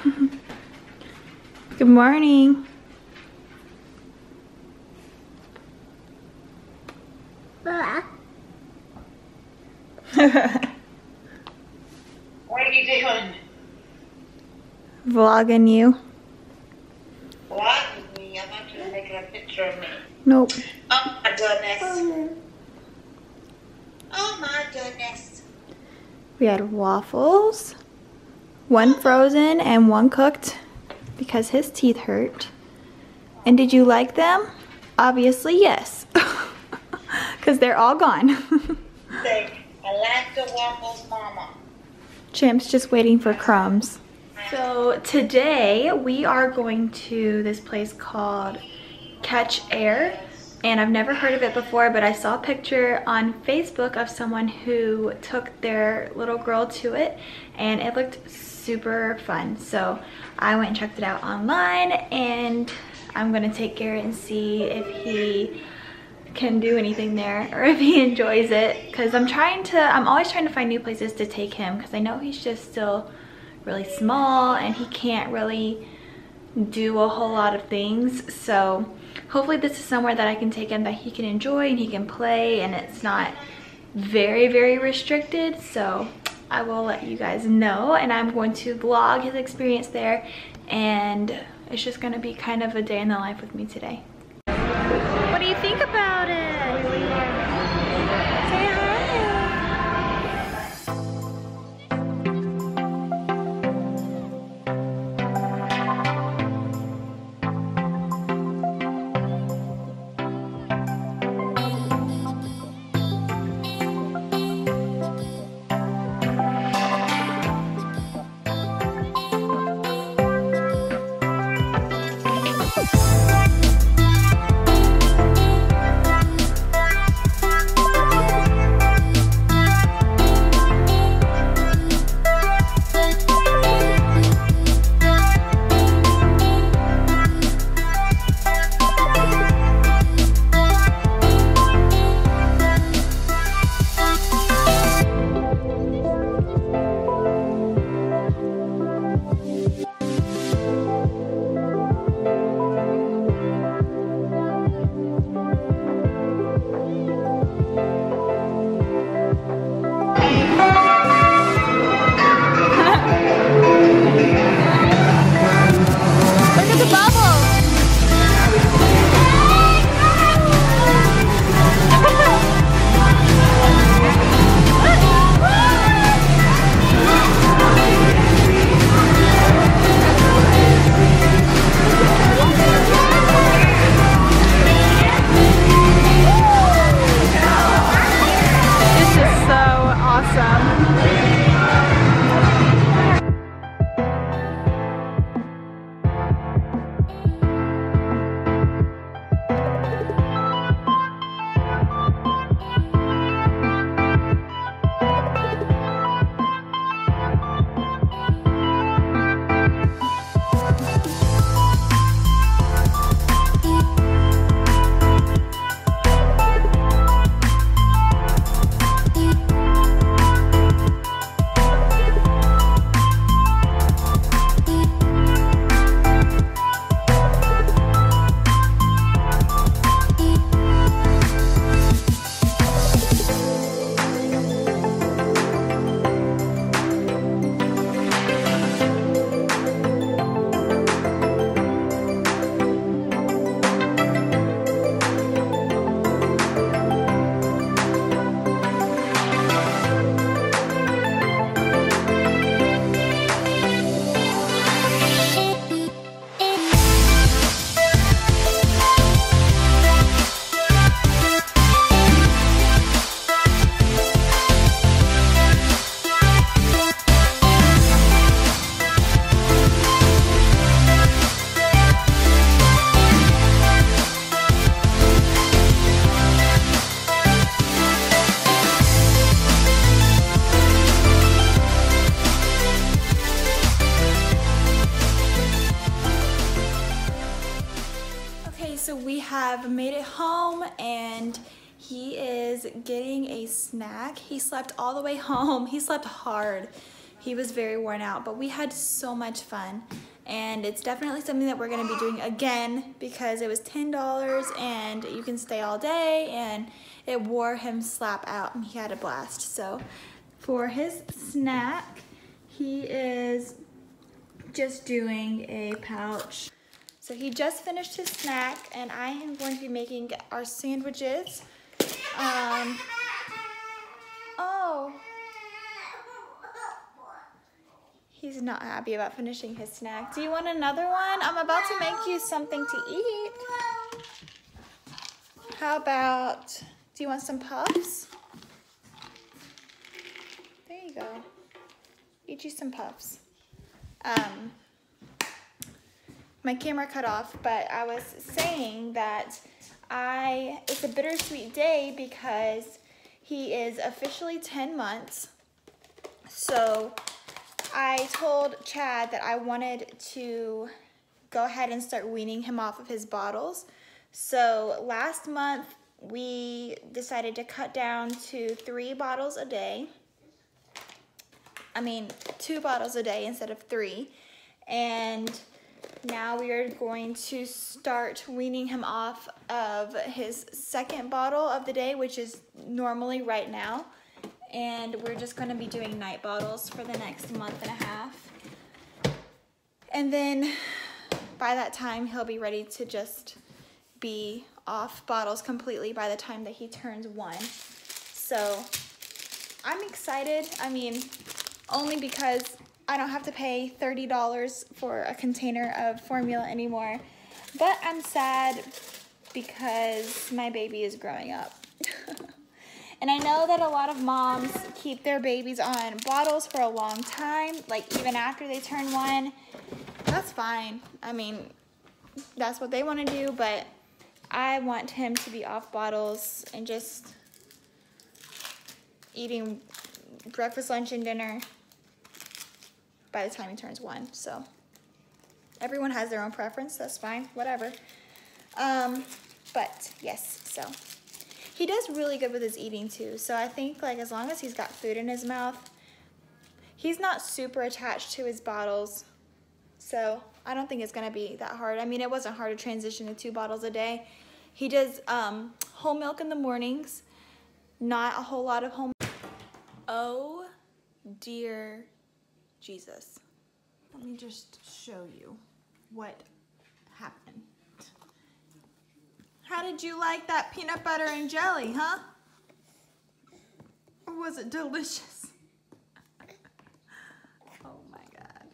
Good morning. What are you doing? Vlogging you. Vlogging me? I'm not going to make a picture of me. Nope. Oh my goodness. Oh my goodness. We had waffles. One frozen and one cooked because his teeth hurt. And did you like them? Obviously, yes. Because they're all gone. Say, I like the waffles, Mama. Champ's just waiting for crumbs. So today we are going to this place called Catch Air. And I've never heard of it before, but I saw a picture on Facebook of someone who took their little girl to it, and it looked super fun. So I went and checked it out online, and I'm gonna take Garrett and see if he can do anything there or if he enjoys it, because I'm always trying to find new places to take him, because I know he's just still really small and he can't really do a whole lot of things. So hopefully this is somewhere that I can take him that he can enjoy and he can play, and it's not very, very restricted. So I will let you guys know, and I'm going to vlog his experience there, and it's just going to be kind of a day in the life with me today. What do you think about it? Say hi. So we have made it home, and he is getting a snack. He slept all the way home. He slept hard. he was very worn out, but we had so much fun. And it's definitely something that we're gonna be doing again because it was $10 and you can stay all day, and it wore him slap out and he had a blast. So for his snack, he is just doing a pouch. So he just finished his snack and I am going to be making our sandwiches. Oh. He's not happy about finishing his snack. Do you want another one? I'm about to make you something to eat. How about, do you want some puffs? There you go. Eat you some puffs. My camera cut off, but I was saying that it's a bittersweet day because he is officially 10 months. So I told Chad that I wanted to go ahead and start weaning him off of his bottles. So last month we decided to cut down to 2 bottles a day instead of 3. And now we are going to start weaning him off of his 2nd bottle of the day, which is normally right now. And we're just gonna be doing night bottles for the next month and a half. And then by that time, he'll be ready to just be off bottles completely by the time that he turns 1. So I'm excited. I mean, only because I don't have to pay $30 for a container of formula anymore. But I'm sad because my baby is growing up. And I know that a lot of moms keep their babies on bottles for a long time, like even after they turn 1. That's fine. I mean, that's what they want to do, but I want him to be off bottles and just eating breakfast, lunch, and dinner by the time he turns 1. So everyone has their own preference. That's fine. Whatever. But yes, so he does really good with his eating too. So I think like as long as he's got food in his mouth, he's not super attached to his bottles. So I don't think it's gonna be that hard. I mean, it wasn't hard to transition to 2 bottles a day. He does whole milk in the mornings, not a whole lot of whole milk. Oh dear Jesus. Let me just show you what happened. How did you like that peanut butter and jelly, huh? Or was it delicious? Oh my God.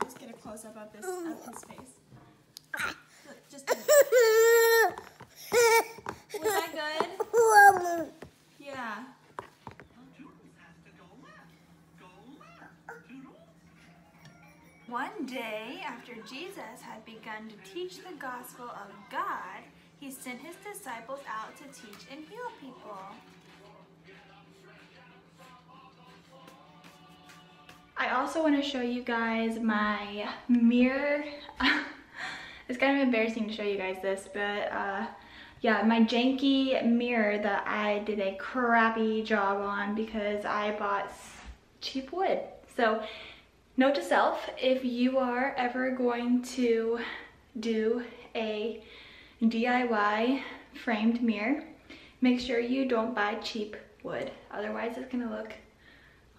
Let's get a close-up of his face. Look, just was that good? Yeah. One day, after Jesus had begun to teach the gospel of God, he sent his disciples out to teach and heal people. I also want to show you guys my mirror. It's kind of embarrassing to show you guys this, but yeah, my janky mirror that I did a crappy job on because I bought cheap wood. So note to self, if you are ever going to do a DIY framed mirror, make sure you don't buy cheap wood. Otherwise it's gonna look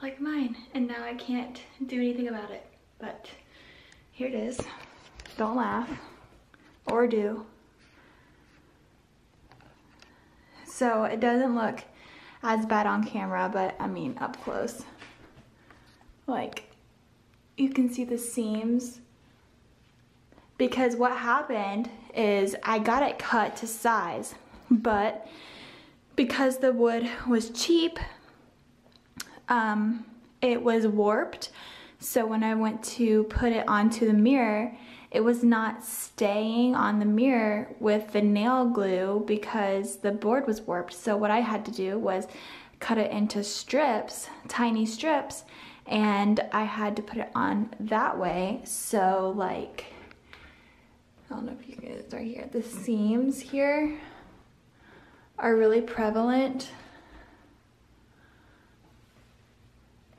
like mine, and now I can't do anything about it. But here it is. Don't laugh, or do. So it doesn't look as bad on camera, but I mean up close. Like, you can see the seams. Because what happened is I got it cut to size, but because the wood was cheap, it was warped. So when I went to put it onto the mirror, it was not staying on the mirror with the nail glue because the board was warped. So what I had to do was cut it into strips, tiny strips, and I had to put it on that way. So like, I don't know if you can, it's right here. The seams here are really prevalent.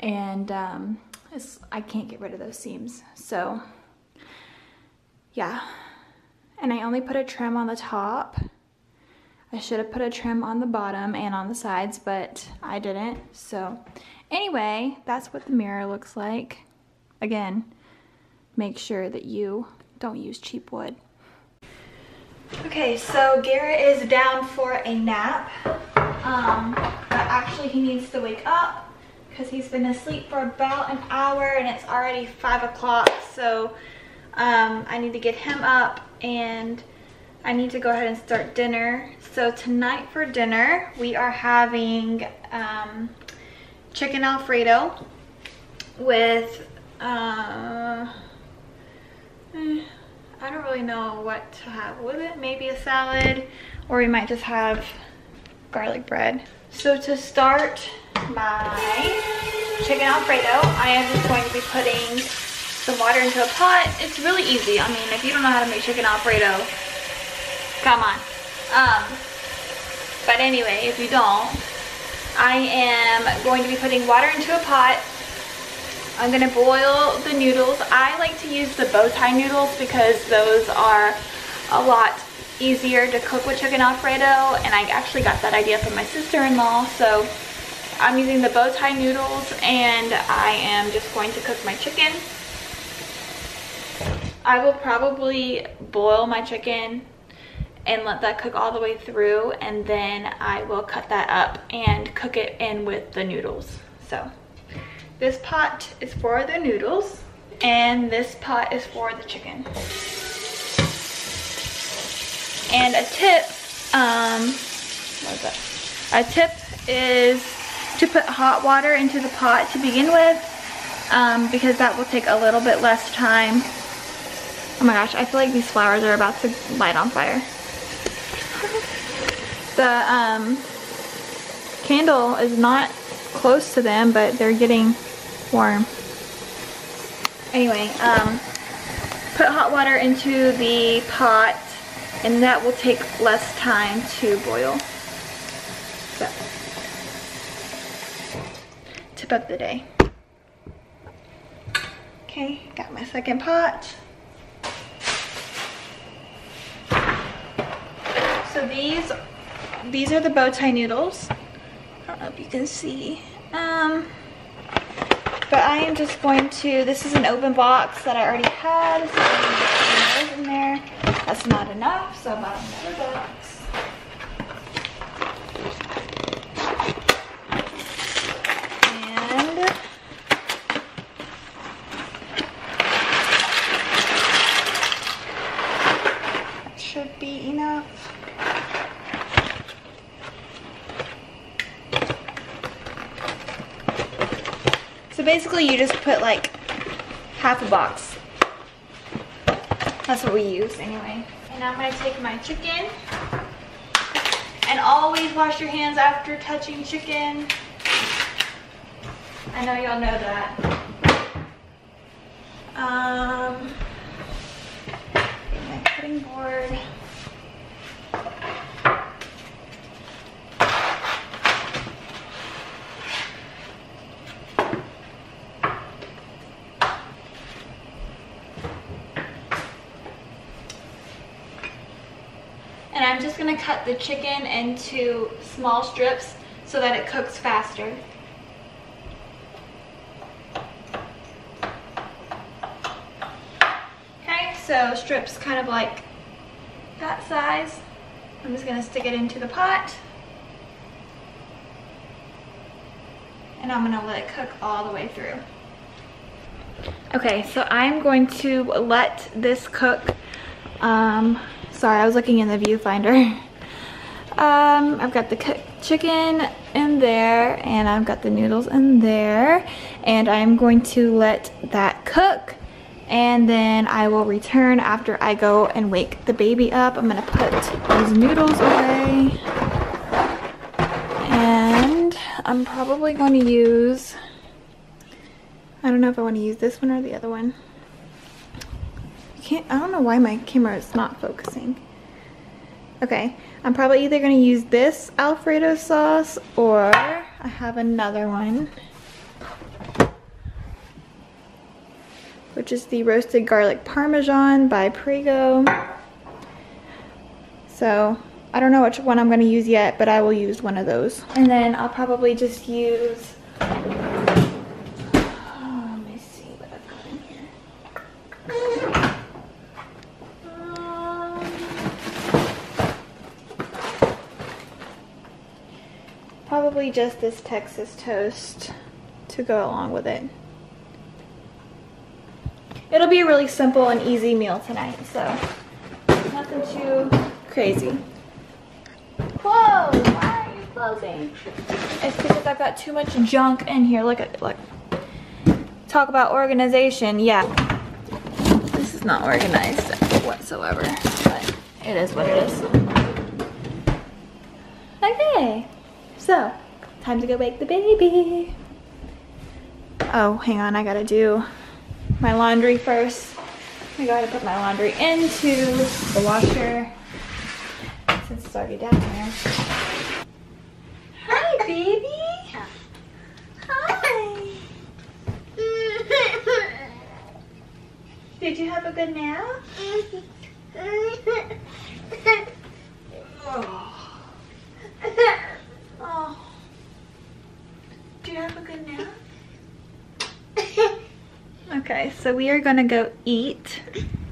and I can't get rid of those seams. So yeah, and I only put a trim on the top. I should have put a trim on the bottom and on the sides, but I didn't. So anyway, that's what the mirror looks like. Again, make sure that you don't use cheap wood. Okay, so Garrett is down for a nap. But actually he needs to wake up because he's been asleep for about an hour and it's already 5 o'clock. So I need to get him up and I need to go ahead and start dinner. So tonight for dinner, we are having chicken Alfredo with, I don't really know what to have with it. Maybe a salad, or we might just have garlic bread. So to start my chicken Alfredo, I am just going to be putting some water into a pot. It's really easy. I mean, if you don't know how to make chicken Alfredo, come on. But anyway, if you don't, I am going to be putting water into a pot. I'm gonna boil the noodles. I like to use the bow tie noodles because those are a lot easier to cook with chicken Alfredo, and I actually got that idea from my sister-in-law. So I'm using the bow tie noodles, and I am just going to cook my chicken. I will probably boil my chicken and let that cook all the way through, and then I will cut that up and cook it in with the noodles. So this pot is for the noodles and this pot is for the chicken. And a tip, what is that? A tip is to put hot water into the pot to begin with, because that will take a little bit less time. Oh my gosh, I feel like these flowers are about to light on fire. The candle is not close to them, but they're getting warm. Anyway, put hot water into the pot, and that will take less time to boil. So, tip of the day. Okay, got my second pot. So these are the bow tie noodles. I don't know if you can see. But I am just going to, this is an open box that I already had, so I'm going to put those in there. That's not enough, so I bought another box. And that should be enough. So basically you just put like half a box. That's what we use anyway. And I'm gonna take my chicken. And always wash your hands after touching chicken. I know y'all know that. Get my cutting board. And I'm just gonna cut the chicken into small strips so that it cooks faster. Okay, so strips kind of like that size. I'm just gonna stick it into the pot. And I'm gonna let it cook all the way through. Okay, so I'm going to let this cook. Sorry, I was looking in the viewfinder. I've got the cooked chicken in there, and I've got the noodles in there, and I'm going to let that cook, and then I will return after I go and wake the baby up. I'm gonna put these noodles away, and I'm probably going to use, I don't know if I want to use this one or the other one. I don't know why my camera is not focusing. Okay, I'm probably either going to use this Alfredo sauce, or I have another one. which is the roasted garlic parmesan by Prego. So I don't know which one I'm going to use yet, but I will use one of those. And then I'll probably just use, let me see what I've got in here. Probably just this Texas toast to go along with it. It'll be a really simple and easy meal tonight, so nothing too crazy. Whoa, why are you closing? It's because I've got too much junk in here. Look at it, look. Talk about organization, yeah. This is not organized whatsoever, but it is what it is. Okay, so time to go wake the baby. Oh, hang on, I gotta do my laundry first. I gotta put my laundry into the washer since it's already down there. Hi, baby. Hi. Did you have a good nap? Oh. Did you have a good nap? Okay, so we are gonna go eat,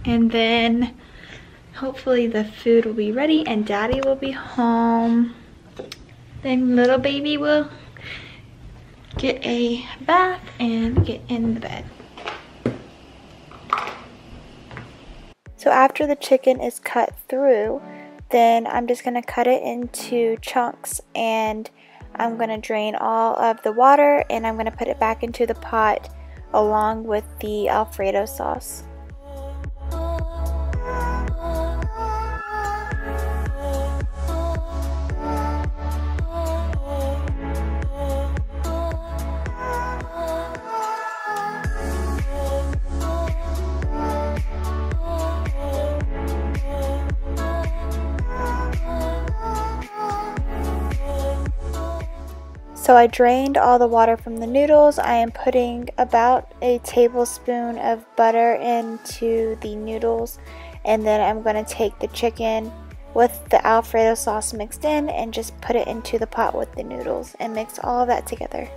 and then hopefully the food will be ready and Daddy will be home. Then little baby will get a bath and get in the bed. So after the chicken is cut through, then I'm just gonna cut it into chunks, and I'm gonna drain all of the water, and I'm gonna put it back into the pot along with the Alfredo sauce. So I drained all the water from the noodles. I am putting about a tablespoon of butter into the noodles, and then I'm going to take the chicken with the Alfredo sauce mixed in and just put it into the pot with the noodles and mix all of that together.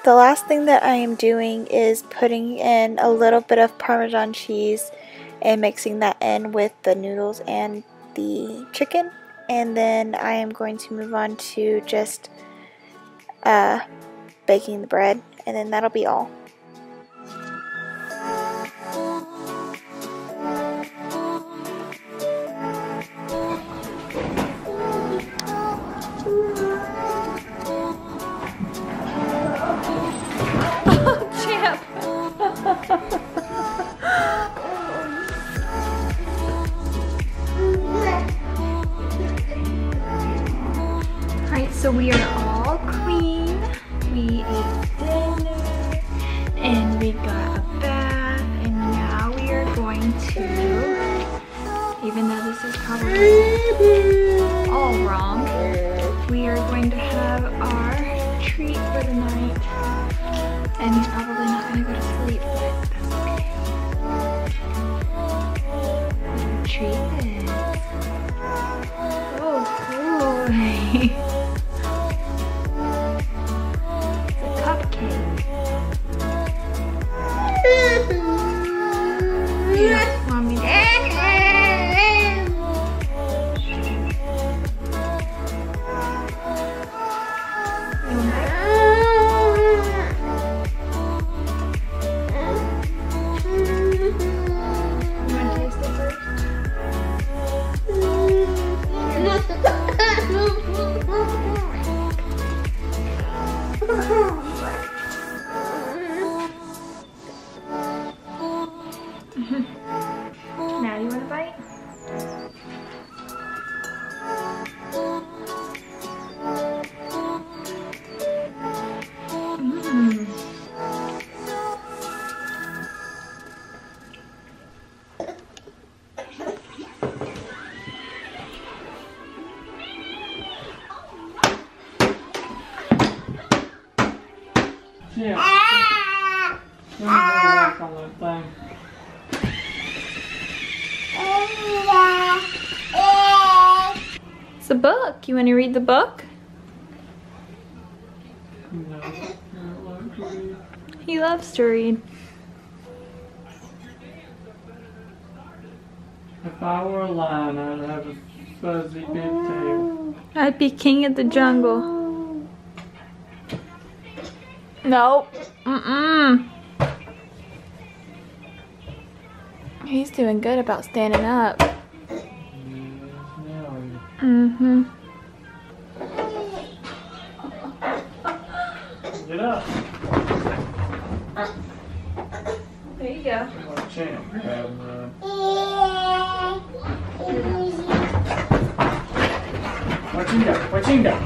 The last thing that I am doing is putting in a little bit of Parmesan cheese and mixing that in with the noodles and the chicken, and then I am going to move on to just baking the bread, and then that'll be all. Oh, champ! So we are all clean. We ate dinner and we got a bath, and now we are going to, even though this is probably all wrong, we are going to have our treat for the night. And he's probably not going to go to sleep, but that's okay. The treat is, oh boy. Yeah. Let me go work on that thing. It's a book. You want to read the book? No, I don't like to read. He loves to read. If I were a lion, I'd have a fuzzy big tail. I'd be king of the jungle. Nope. Mm-mm. He's doing good about standing up. Mm-hmm. Get up. There you go. What champ have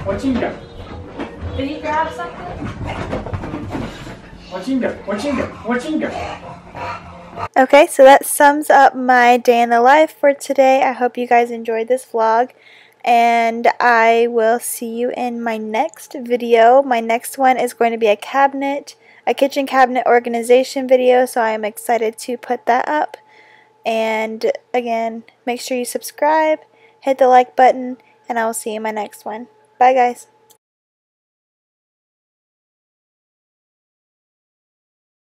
Watch him go. Did he grab something? Watch him go. Okay, so that sums up my day in the life for today. I hope you guys enjoyed this vlog, and I will see you in my next video. My next one is going to be a kitchen cabinet organization video, so I am excited to put that up. And again, make sure you subscribe, hit the like button, and I will see you in my next one. Bye guys.